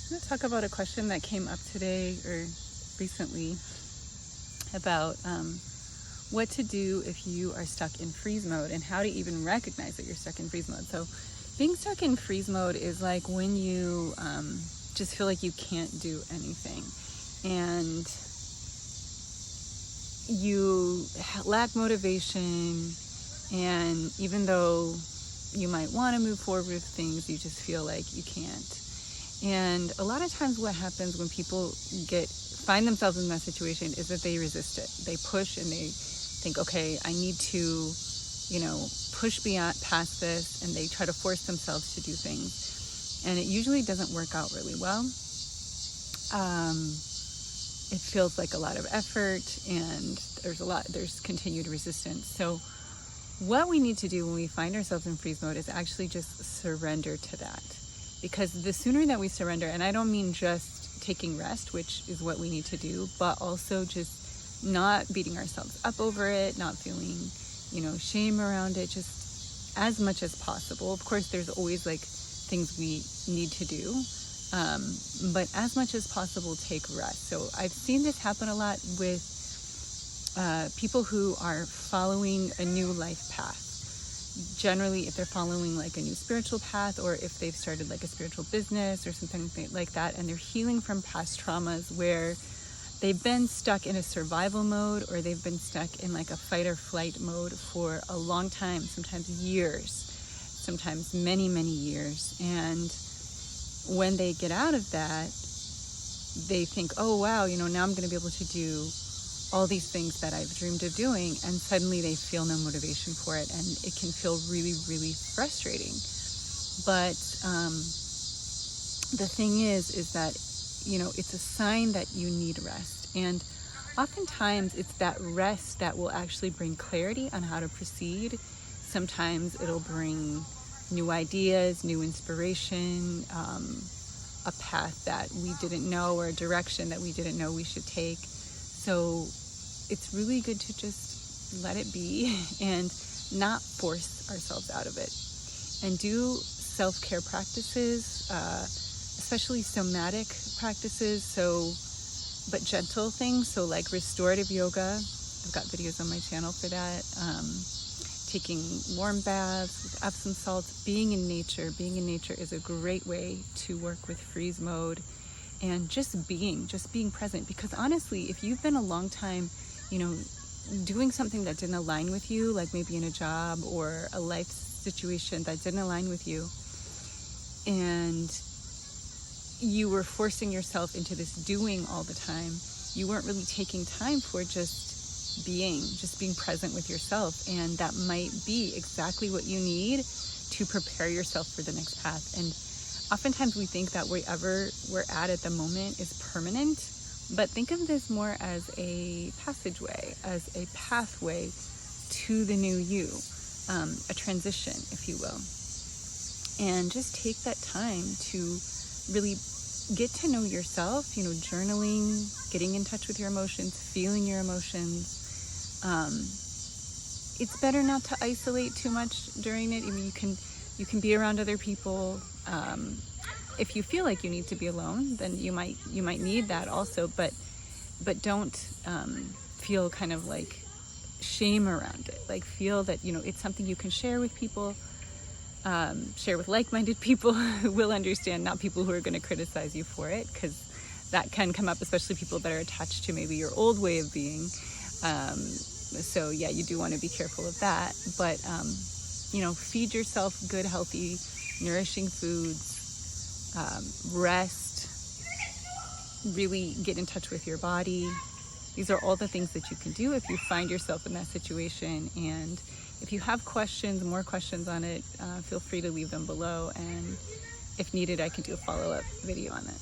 I'm going to talk about a question that came up today or recently about what to do if you are stuck in freeze mode and how to even recognize that you're stuck in freeze mode. So being stuck in freeze mode is like when you just feel like you can't do anything and you lack motivation, and even though you might want to move forward with things, you just feel like you can't. And a lot of times what happens when people find themselves in that situation is that they resist it. They push and they think, okay, I need to, push past this, and they try to force themselves to do things. And it usually doesn't work out really well. It feels like a lot of effort, and there's continued resistance. So what we need to do when we find ourselves in freeze mode is actually just surrender to that. Because the sooner that we surrender, and I don't mean just taking rest, which is what we need to do, but also just not beating ourselves up over it, not feeling, shame around it, just as much as possible. Of course, there's always like things we need to do, but as much as possible, take rest. So I've seen this happen a lot with people who are following a new life path. Generally, if they're following like a new spiritual path, or if they've started like a spiritual business or something like that, and they're healing from past traumas where they've been stuck in a survival mode, or they've been stuck in like a fight or flight mode for a long time, sometimes years, sometimes many, many years. And when they get out of that, they think, oh wow, now I'm going to be able to do all these things that I've dreamed of doing, and suddenly they feel no motivation for it, and it can feel really, really frustrating. But the thing is that, it's a sign that you need rest, and oftentimes it's that rest that will actually bring clarity on how to proceed. Sometimes it'll bring new ideas, new inspiration, a path that we didn't know, or a direction that we didn't know we should take. So it's really good to just let it be and not force ourselves out of it, and do self-care practices, especially somatic practices, but gentle things. So like restorative yoga, I've got videos on my channel for that. Taking warm baths with Epsom salts, being in nature is a great way to work with freeze mode. And just being present. Because honestly, if you've been a long time, doing something that didn't align with you, like maybe in a job or a life situation that didn't align with you, and you were forcing yourself into this doing all the time, you weren't really taking time for just being present with yourself. And that might be exactly what you need to prepare yourself for the next path. And oftentimes we think that wherever we're at the moment is permanent, but think of this more as a passageway, as a pathway to the new you, a transition, if you will. And just take that time to really get to know yourself, journaling, getting in touch with your emotions, feeling your emotions. It's better not to isolate too much during it. I mean, you can be around other people. If you feel like you need to be alone, then you might need that also, but don't feel kind of like shame around it. Like feel that it's something you can share with people, share with like-minded people who will understand, not people who are going to criticize you for it, because that can come up, especially people that are attached to maybe your old way of being. So yeah, you do want to be careful of that, but feed yourself good, healthy, nourishing foods, rest, really get in touch with your body. These are all the things that you can do if you find yourself in that situation. And if you have more questions on it, feel free to leave them below. And if needed, I can do a follow-up video on that.